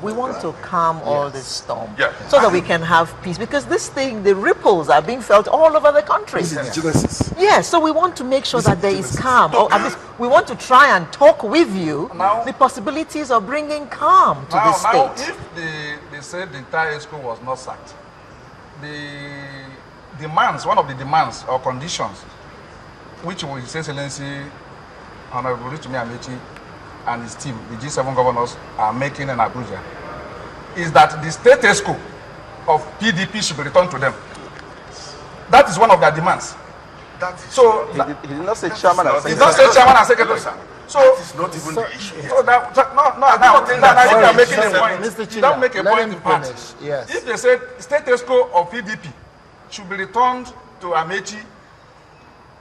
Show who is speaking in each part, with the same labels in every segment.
Speaker 1: We want to calm all this storm
Speaker 2: so
Speaker 1: that we can have peace. Because this thing, the ripples are being felt all over the country. Yes, so we want to make sure that there is calm. Or at least we want to try and talk with you the possibilities of bringing calm to this state.
Speaker 2: Now, if they said the entire school was not sacked, the demands, one of the demands or conditions, which His Excellency Honorable Rotimi Amaechi and his team, the G7 governors, are making in Abuja, is that the state ESCO of PDP should be returned to them. That is one of their demands. So
Speaker 3: he did not say chairman and secretary.
Speaker 2: He did not say chairman and secretary. So
Speaker 4: it's not even the issue.
Speaker 2: So now you are making a point.
Speaker 5: Mr.
Speaker 2: You don't make a point in part.
Speaker 5: Yes.
Speaker 2: If they said state ESCO of PDP should be returned to Amaechi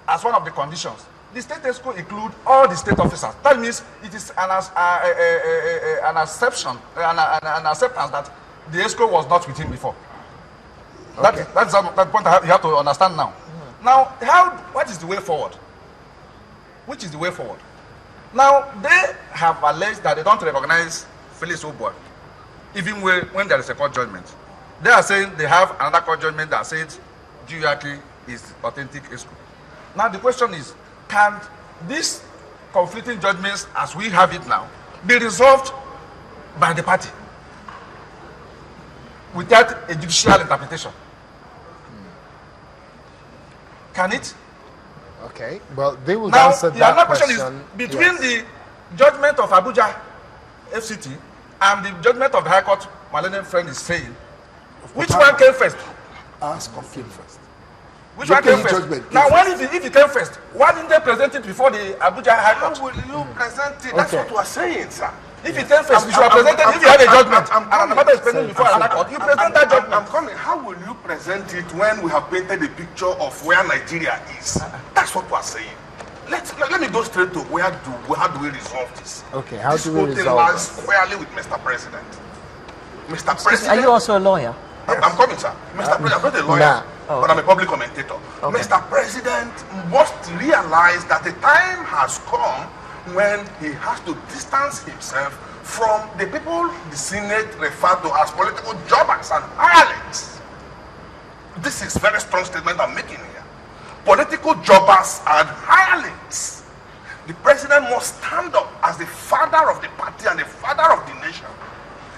Speaker 2: as one of the conditions, the state ESCO include all the state officers. That means it is an acceptance that the ESCO was not with him before. Okay. That's that point you have to understand now. Now, what is the way forward? Which is the way forward? Now, they have alleged that they don't recognize Felix Obuah, even when there is a court judgment. They are saying they have another court judgment that says Juyaki is authentic ESCO. Now, the question is, can these conflicting judgments, as we have it now, be resolved by the party without a judicial interpretation? Can it?
Speaker 5: Okay, well, they will
Speaker 2: now,
Speaker 5: answer
Speaker 2: the
Speaker 5: that
Speaker 2: other
Speaker 5: question.
Speaker 2: Is between the judgment of Abuja FCT and the judgment of the High Court, my learned friend is saying, which one came first?
Speaker 4: Ask of him first.
Speaker 2: Which one came first? Now, if it came first, why didn't they present it before the Abuja High Court?
Speaker 4: How will you present it? That's what we are saying, sir.
Speaker 2: If it came first, you should have presented. If you had a judgment, and the matter is pending before another court, you present that judgment.
Speaker 4: I'm coming. How will you present it when we have painted a picture of where Nigeria is? That's what we are saying. Let me go straight to how do we resolve this?
Speaker 5: Okay, how do we resolve
Speaker 4: this? Lies squarely with Mr. President. Mr. President.
Speaker 1: Are you also a lawyer?
Speaker 4: I'm coming, sir. Mr. President, I'm not a lawyer, but I'm a public commentator. Okay. Mr. President must realize that the time has come when he has to distance himself from the people the Senate refer to as political jobbers and hirelings. This is a very strong statement I'm making here. Political jobbers and hirelings. The president must stand up as the father of the party and the father of the nation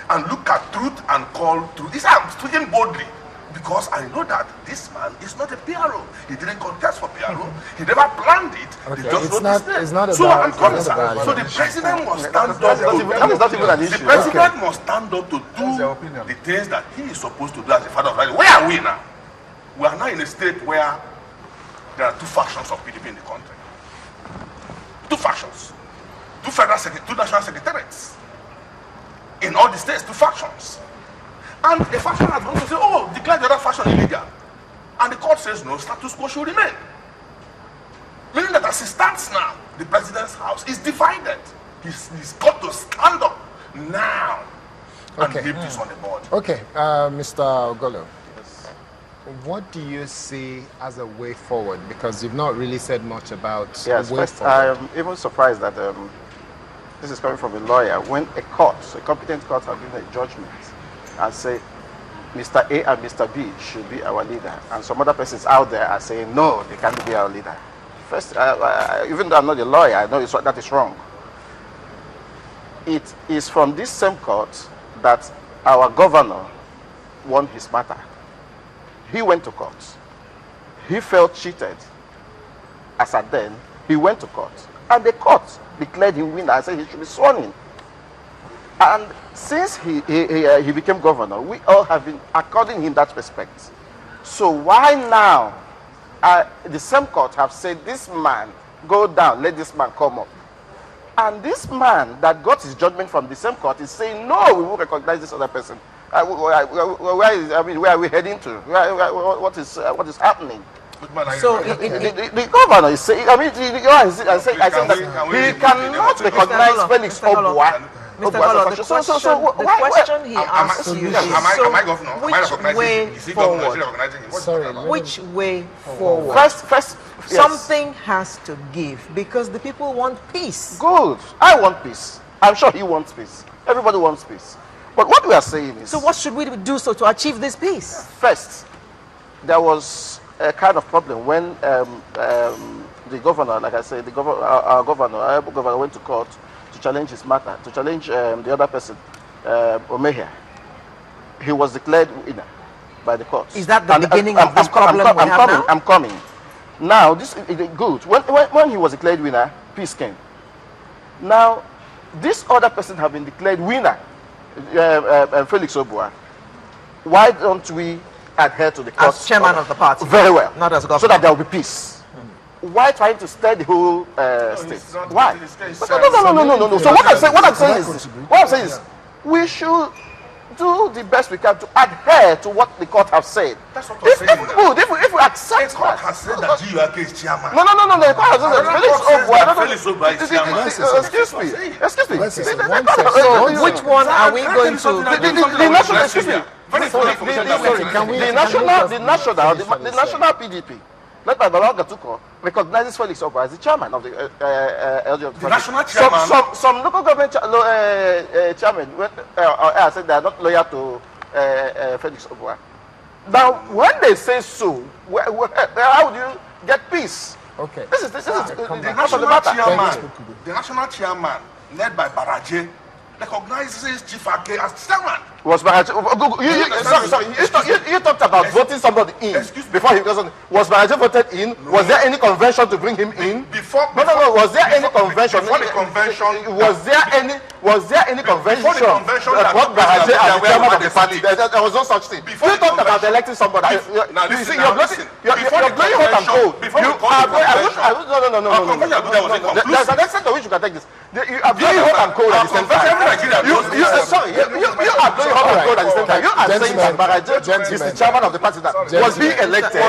Speaker 4: and look at truth and call truth. This I'm speaking boldly because I know that this man is not a PRO. He didn't contest for PRO. He never planned it.
Speaker 5: Okay.
Speaker 4: He just
Speaker 5: It's not
Speaker 4: so
Speaker 5: about,
Speaker 4: I'm coming, sir. So the president must stand up.
Speaker 3: That is not even an issue.
Speaker 4: The president must stand up to do the things that he is supposed to do as the father of Nigeria. Where are we now? We are now in a state where there are two factions of PDP in the country. Two factions. Two national secretariats. In all the states, two factions. And the faction has gone to say, oh, declare the other faction illegal. And the court says, no, status quo should remain. Meaning that as it stands now, the president's house is divided. He's got to stand up now and leave this on the board.
Speaker 5: Okay, Mr. Ogolo. Yes. What do you see as a way forward? Because you've not really said much about a way forward.
Speaker 3: I'm even surprised that this is coming from a lawyer. When a competent court has given a judgment and say Mr. A and Mr. B should be our leader, and some other persons out there are saying no, they can't be our leader. First, even though I'm not a lawyer, I know that is wrong. It is from this same court that our governor won his matter. He went to court. He felt cheated. As at then, he went to court, and the court declared him winner and said he should be sworn in. And since he became governor, we all have been according him that respect. So why now the same court have said this man go down, let this man come up, and this man that got his judgment from the same court is saying no, we will recognize this other person. Where are we heading to? What is happening?
Speaker 1: So
Speaker 3: the governor is saying, I think that he cannot recognize Felix Obuah.
Speaker 1: Mr. Golo, the question he asked you is, which way forward?
Speaker 3: First,
Speaker 1: something has to give because the people want peace.
Speaker 3: Good. I want peace. I'm sure he wants peace. Everybody wants peace. But what we are saying is...
Speaker 1: So what should we do to achieve this peace?
Speaker 3: First, there was a kind of problem when the governor, like I said, our governor went to court to challenge his matter, to challenge the other person, Omehia. He was declared winner by the court.
Speaker 1: Is that the beginning of this problem we have now?
Speaker 3: I'm coming. Now, this is good. When he was declared winner, peace came. Now, this other person have been declared winner, Felix Obua. Why don't we adhere to the court?
Speaker 1: As chairman of the party.
Speaker 3: Very well.
Speaker 1: Not as governor.
Speaker 3: So that there will be peace. Why trying to stir the whole state? Why? No. So what I'm saying is, we should do the best we can to adhere to what the court have said.
Speaker 4: That's what I'm saying.
Speaker 3: If we accept
Speaker 4: the court has said that GURK is chairman.
Speaker 3: No. The court has said
Speaker 4: Felix Obua is chairman.
Speaker 3: Excuse me.
Speaker 1: So which one are we going to?
Speaker 3: The national PDP, led by Balaga Tuko, recognizes Felix Obua as the chairman of the LGF.
Speaker 4: The national chairman.
Speaker 3: Some local government chairmen said they are not loyal to Felix Obua. Now, when they say so, how do you get peace?
Speaker 5: Okay.
Speaker 3: This is the
Speaker 4: national chairman, led by Baraje, recognizes Chief Ake as chairman.
Speaker 3: Was Baraje? You talked about voting somebody in before he wasn't. Was Baraje voted in? No. Was there any convention to bring him in?
Speaker 4: Before.
Speaker 3: Was there any convention?
Speaker 4: Before the convention.
Speaker 3: Was there any convention?
Speaker 4: Before the convention
Speaker 3: that brought Baraje as the chairman of the party? There was no such thing.
Speaker 4: Before
Speaker 3: you talked about electing somebody. You're blowing hot and cold. No. There's an extent to which you can take this. You are blowing hot and cold at the same time. You are blowing hot and cold at the same time. You are saying that Baraje is the chairman of the party that was being elected.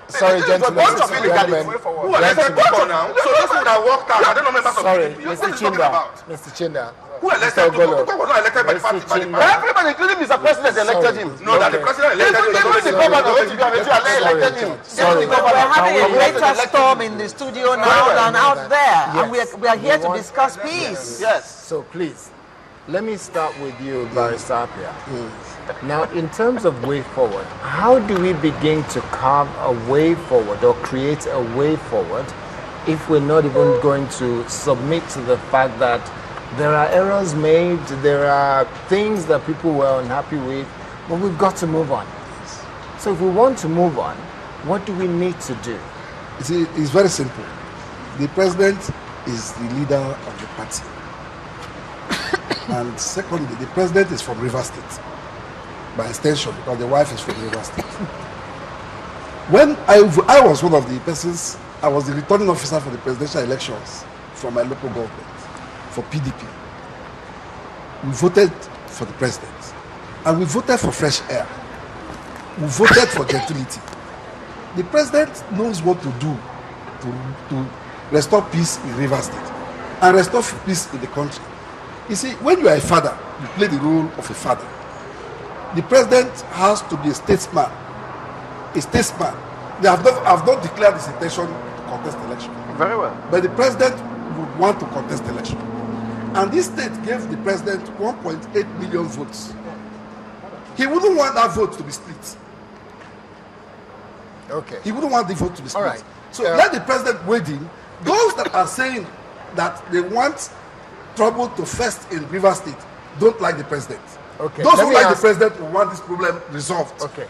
Speaker 5: Sorry, gentlemen.
Speaker 4: Who elected Boko now? So those who that walked out, I don't know members of
Speaker 5: Sorry,
Speaker 4: PDP.
Speaker 5: Mr. Chinda.
Speaker 4: Who elected Boko? Boko was not elected by the party.
Speaker 3: Everybody, including Mr. President, elected him.
Speaker 4: No, that the president elected him.
Speaker 1: Sorry. We're having a greater storm in the studio now than out there. And we are here to discuss peace.
Speaker 3: Yes.
Speaker 5: So please, let me start with you, Barrister Appiah. Now, in terms of way forward, how do we begin to carve a way forward or create a way forward if we're not even going to submit to the fact that there are errors made, there are things that people were unhappy with, but we've got to move on. So if we want to move on, what do we need to do?
Speaker 6: You see, it's very simple. The president is the leader of the party. And secondly, the president is from Rivers State, by extension, because the wife is from Rivers State. When I was one of the persons, I was the returning officer for the presidential elections from my local government, for PDP. We voted for the president. And we voted for fresh air. We voted for gentility. The president knows what to do to restore peace in Rivers State and restore peace in the country. You see, when you are a father, you play the role of a father. The president has to be a statesman. A statesman. They have not declared his intention to contest the election.
Speaker 3: Very well.
Speaker 6: But the president would want to contest the election. And this state gave the president 1.8 million votes. He wouldn't want that vote to be split.
Speaker 5: Okay.
Speaker 6: He wouldn't want the vote to be split.
Speaker 5: All right.
Speaker 6: So let the president wade in. Those that are saying that they want trouble to fest in Rivers State don't like the president.
Speaker 5: Okay.
Speaker 6: Those who like the president will want this problem resolved.
Speaker 5: Okay.